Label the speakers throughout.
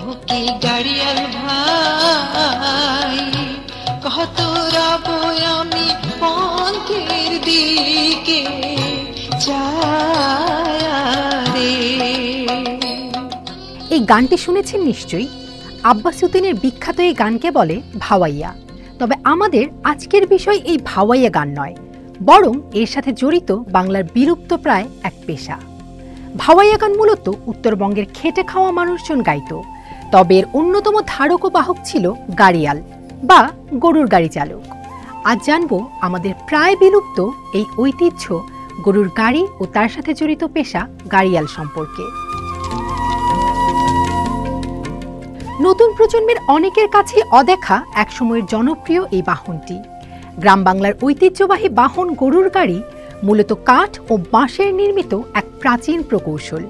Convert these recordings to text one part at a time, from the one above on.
Speaker 1: ওকে গাড়িয়াল ভাই কত রব আমি পন্থের দিকে রে।
Speaker 2: এই গানটি শুনেছেন নিশ্চয়ই। আব্বাস উদ্দিনের বিখ্যাত এই গানকে বলে ভাওয়াইয়া। তবে আমাদের আজকের বিষয় এই ভাওয়াইয়া গান নয়, বরং এর সাথে জড়িত বাংলার বিলুপ্ত প্রায় এক পেশা। ভাওয়াইয়া গান মূলত উত্তরবঙ্গের খেটে খাওয়া মানুষজন গাইত। তবে এর অন্যতম ধারক ও বাহক ছিল গাড়িয়াল বা গরুর গাড়ি চালক। আজ জানবো আমাদের প্রায় বিলুপ্ত এই ঐতিহ্য গরুর গাড়ি ও তার সাথে জড়িত পেশা গাড়িয়াল সম্পর্কে। নতুন প্রজন্মের অনেকের কাছে অদেখা একসময়ের জনপ্রিয় এই বাহনটি। গ্রাম বাংলার ঐতিহ্যবাহী বাহন গরুর গাড়ি মূলত কাঠ ও বাঁশের নির্মিত এক প্রাচীন প্রকৌশল।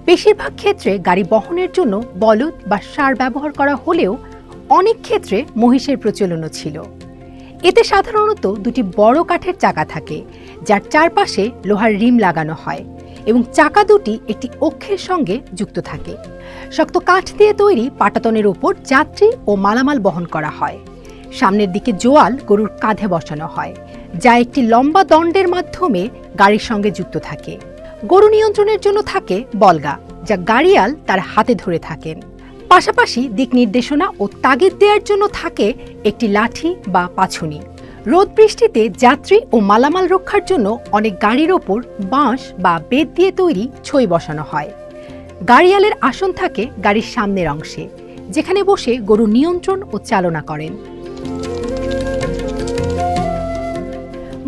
Speaker 2: বেশিরভাগ ক্ষেত্রে গাড়ি বহনের জন্য বলদ বা ষাঁড় ব্যবহার করা হলেও অনেক ক্ষেত্রে মহিষের প্রচলনও ছিল। এতে সাধারণত দুটি বড় কাঠের চাকা থাকে, যার চারপাশে লোহার রিম লাগানো হয় এবং চাকা দুটি একটি অক্ষের সঙ্গে যুক্ত থাকে। শক্ত কাঠ দিয়ে তৈরি পাটাতনের উপর যাত্রী ও মালামাল বহন করা হয়। সামনের দিকে জোয়াল গরুর কাঁধে বসানো হয়, যা একটি লম্বা দণ্ডের মাধ্যমে গাড়ির সঙ্গে যুক্ত থাকে। গরু নিয়ন্ত্রণের জন্য থাকে বলগা, যা গাড়িয়াল তার হাতে ধরে থাকেন। পাশাপাশি দিক নির্দেশনা ও তাগিদ দেওয়ার জন্য থাকে একটি লাঠি বা পাছুনি। রোদ বৃষ্টিতে যাত্রী ও মালামাল রক্ষার জন্য অনেক গাড়ির ওপর বাঁশ বা বেত দিয়ে তৈরি ছই বসানো হয়। গাড়িয়ালের আসন থাকে গাড়ির সামনের অংশে, যেখানে বসে গরু নিয়ন্ত্রণ ও চালনা করেন।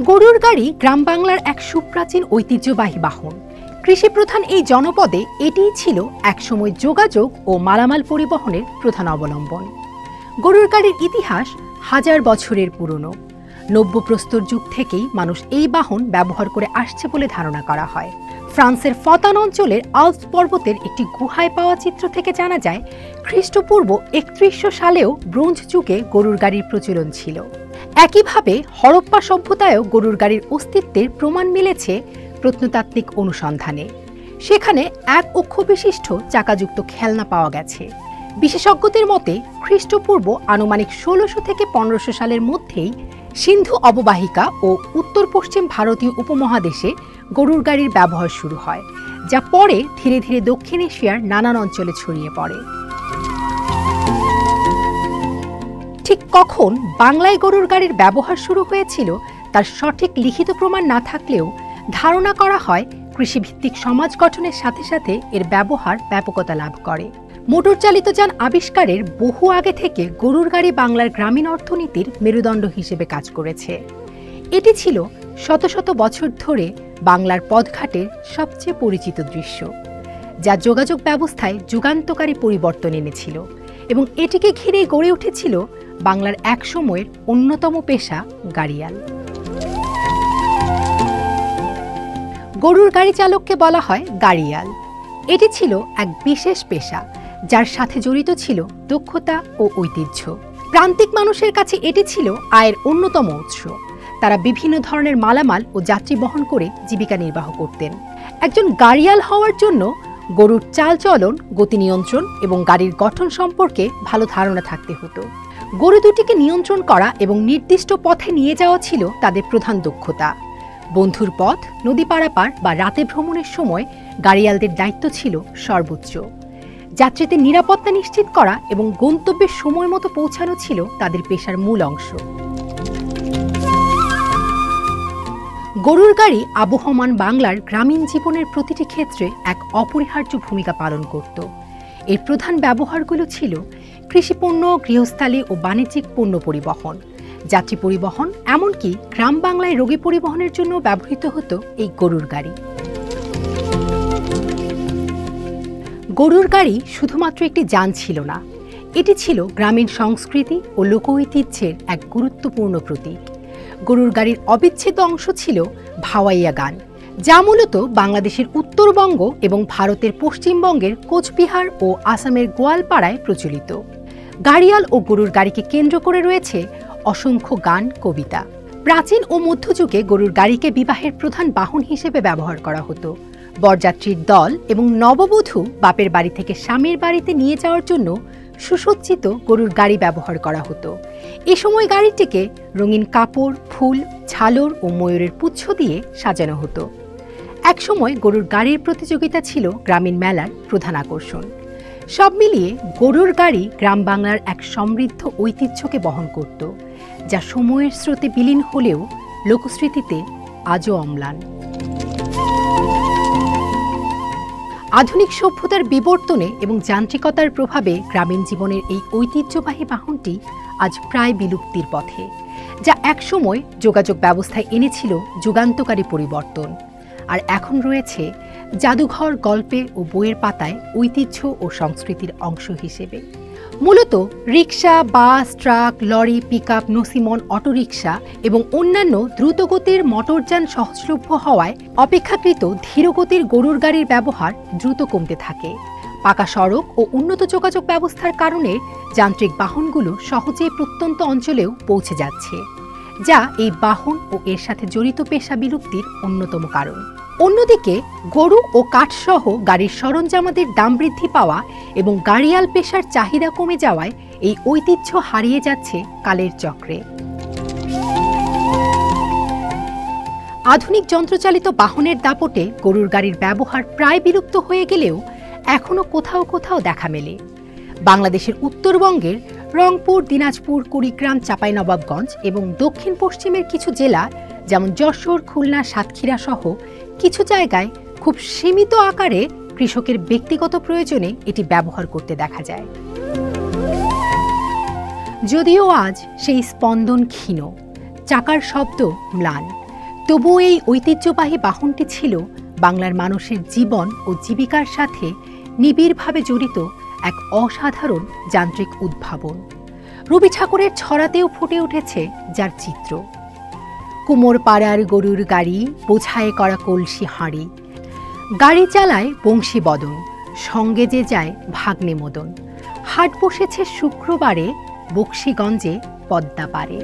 Speaker 2: গরুর গাড়ি গ্রাম বাংলার এক সুপ্রাচীন ঐতিহ্যবাহী বাহন। কৃষিপ্রধান এই জনপদে এটিই ছিল একসময় যোগাযোগ ও মালামাল পরিবহনের প্রধান অবলম্বন। গরুর গাড়ির ইতিহাস হাজার বছরের পুরনো। নব্যপ্রস্তর যুগ থেকেই মানুষ এই বাহন ব্যবহার করে আসছে বলে ধারণা করা হয়। ফ্রান্সের ফতান অঞ্চলের আল্পস পর্বতের একটি গুহায় পাওয়া চিত্র থেকে জানা যায়, খ্রিস্টপূর্ব 3100 সালেও ব্রোঞ্জ যুগে গরুর গাড়ির প্রচলন ছিল। একইভাবে হরপ্পা সভ্যতায়ও গরুর গাড়ির অস্তিত্বের প্রমাণ মিলেছে প্রত্নতাত্ত্বিক অনুসন্ধানে। সেখানে এক অক্ষ বিশিষ্ট চাকাযুক্ত খেলনা পাওয়া গেছে। বিশেষজ্ঞদের মতে খ্রিস্টপূর্ব আনুমানিক 1600 থেকে 1500 সালের মধ্যেই সিন্ধু অববাহিকা ও উত্তর পশ্চিম ভারতীয় উপমহাদেশে গরুর গাড়ির ব্যবহার শুরু হয়, যা পরে ধীরে ধীরে দক্ষিণ এশিয়ার নানান অঞ্চলে ছড়িয়ে পড়ে। ঠিক কখন বাংলায় গরুর গাড়ির ব্যবহার শুরু হয়েছিল তার সঠিক লিখিত প্রমাণ না থাকলেও ধারণা করা হয় কৃষিভিত্তিক সমাজ গঠনের সাথে সাথে এর ব্যবহার ব্যাপকতা লাভ করে। মোটর চালিত যান আবিষ্কারের বহু আগে থেকে গরুর গাড়ি বাংলার গ্রামীণ অর্থনীতির মেরুদণ্ড হিসেবে কাজ করেছে। এটি ছিল শত শত বছর ধরে বাংলার পথঘাটের সবচেয়ে পরিচিত দৃশ্য, যা যোগাযোগ ব্যবস্থায় যুগান্তকারী পরিবর্তন এনেছিল এবং এটিকে ঘিরেই গড়ে উঠেছিল বাংলার এক সময়ের অন্যতম পেশা গাড়িয়াল। গরুর গাড়ি চালককে বলা হয় গাড়িয়াল। এটি ছিল এক বিশেষ পেশা, যার সাথে জড়িত ছিল দক্ষতা ও ঐতিহ্য। প্রান্তিক মানুষের কাছে এটি ছিল আয়ের অন্যতম উৎস। তারা বিভিন্ন ধরনের মালামাল ও যাত্রী বহন করে জীবিকা নির্বাহ করতেন। একজন গাড়িয়াল হওয়ার জন্য গরুর চালচলন, গতি নিয়ন্ত্রণ এবং গাড়ির গঠন সম্পর্কে ভালো ধারণা থাকতে হতো। গরু দুটিকে নিয়ন্ত্রণ করা এবং নির্দিষ্ট পথে নিয়ে যাওয়া ছিল তাদের প্রধান দক্ষতা। বন্ধুর পথ, নদী পারাপার বা রাতে ভ্রমণের সময় গাড়িয়ালদের দায়িত্ব ছিল সর্বোচ্চ। যাত্রীদের নিরাপত্তা নিশ্চিত করা এবং গন্তব্যের সময় মতো পৌঁছানো ছিল তাদের পেশার মূল অংশ। গরুর গাড়ি আবহমান বাংলার গ্রামীণ জীবনের প্রতিটি ক্ষেত্রে এক অপরিহার্য ভূমিকা পালন করত। এর প্রধান ব্যবহারগুলো ছিল কৃষিপণ্য, গৃহস্থালী ও বাণিজ্যিক পণ্য পরিবহন, যাত্রী পরিবহন, এমনকি গ্রাম বাংলায় রোগী পরিবহনের জন্য ব্যবহৃত হতো এই গরুর গাড়ি। গরুর গাড়ি শুধুমাত্র একটি যান ছিল না, এটি ছিল গ্রামীণ সংস্কৃতি ও লোক ঐতিহ্যের এক গুরুত্বপূর্ণ প্রতীক। গরুর গাড়ির অবিচ্ছেদ্য অংশ ছিল ভাওয়াইয়া গান, যা মূলত বাংলাদেশের উত্তরবঙ্গ এবং ভারতের পশ্চিমবঙ্গের কোচবিহার ও আসামের গোয়ালপাড়ায় প্রচলিত। গাড়িয়াল ও গরুর গাড়িকে কেন্দ্র করে রয়েছে অসংখ্য গান, কবিতা। প্রাচীন ও মধ্যযুগে গরুর গাড়িকে বিবাহের প্রধান বাহন হিসেবে ব্যবহার করা হতো। বরযাত্রীর দল এবং নববধূ বাপের বাড়ি থেকে স্বামীর বাড়িতে নিয়ে যাওয়ার জন্য সুসজ্জিত গরুর গাড়ি ব্যবহার করা হতো। এ সময় গাড়িটিকে রঙিন কাপড়, ফুল, ঝালর ও ময়ূরের পুচ্ছ দিয়ে সাজানো হতো। একসময় গরুর গাড়ির প্রতিযোগিতা ছিল গ্রামীণ মেলার প্রধান আকর্ষণ। সব মিলিয়ে গরুর গাড়ি গ্রাম বাংলার এক সমৃদ্ধ ঐতিহ্যকে বহন করত, যা সময়ের স্রোতে বিলীন হলেও লোকস্মৃতিতে আজও অম্লান। আধুনিক সভ্যতার বিবর্তনে এবং যান্ত্রিকতার প্রভাবে গ্রামীণ জীবনের এই ঐতিহ্যবাহী বাহনটি আজ প্রায় বিলুপ্তির পথে, যা একসময় যোগাযোগ ব্যবস্থায় এনেছিল যুগান্তকারী পরিবর্তন। আর এখন রয়েছে জাদুঘর, গল্পে ও বইয়ের পাতায় ঐতিহ্য ও সংস্কৃতির অংশ হিসেবে। মূলত rickshaw, bus, truck, lorry, pickup, নসিমন, অটোরিকশা এবং অন্যান্য দ্রুতগতির মোটরযান সহজলভ্য হওয়ায় অপেক্ষাকৃত ধীরগতির গরুর গাড়ির ব্যবহার দ্রুত কমতে থাকে। পাকা সড়ক ও উন্নত যোগাযোগ ব্যবস্থার কারণে যান্ত্রিক বাহনগুলো সহজেই প্রত্যন্ত অঞ্চলেও পৌঁছে যাচ্ছে, যা এই বাহন ও এর সাথে জড়িত পেশা বিলুপ্তির অন্যতম কারণ। অন্যদিকে গরু ও কাঠসহ গাড়ির সরঞ্জামাদের দাম বৃদ্ধি পাওয়া এবং গাড়িয়াল পেশার চাহিদা কমে যাওয়ায় এই ঐতিহ্য হারিয়ে যাচ্ছে কালের চক্রে। আধুনিক যন্ত্রচালিত বাহনের দাপটে গরুর গাড়ির ব্যবহার প্রায় বিলুপ্ত হয়ে গেলেও এখনও কোথাও কোথাও দেখা মেলে। বাংলাদেশের উত্তরবঙ্গের রংপুর, দিনাজপুর, কুড়িগ্রাম, চাঁপাইনবাবগঞ্জ এবং দক্ষিণ পশ্চিমের কিছু জেলা যেমন যশোর, খুলনা, সাতক্ষীরা সহ কিছু জায়গায় খুব সীমিত আকারে কৃষকের ব্যক্তিগত প্রয়োজনে এটি ব্যবহার করতে দেখা যায়। যদিও আজ সেই স্পন্দন ক্ষীণ, চাকার শব্দ ম্লান, তবুও এই ঐতিহ্যবাহী বাহনটি ছিল বাংলার মানুষের জীবন ও জীবিকার সাথে নিবিড়ভাবে জড়িত এক অসাধারণ যান্ত্রিক উদ্ভাবন। রবি ঠাকুরের ছড়াতেও ফুটে উঠেছে যার চিত্র। কুমোর পাড়ার গরুর গাড়ি, বোঝায় করা কলসি হাঁড়ি, গাড়ি চালায় বংশী বদন, সঙ্গে যে যায় ভাগ্নে মদন, হাট বসেছে শুক্রবারে, বক্সিগঞ্জে পদ্মা পারে।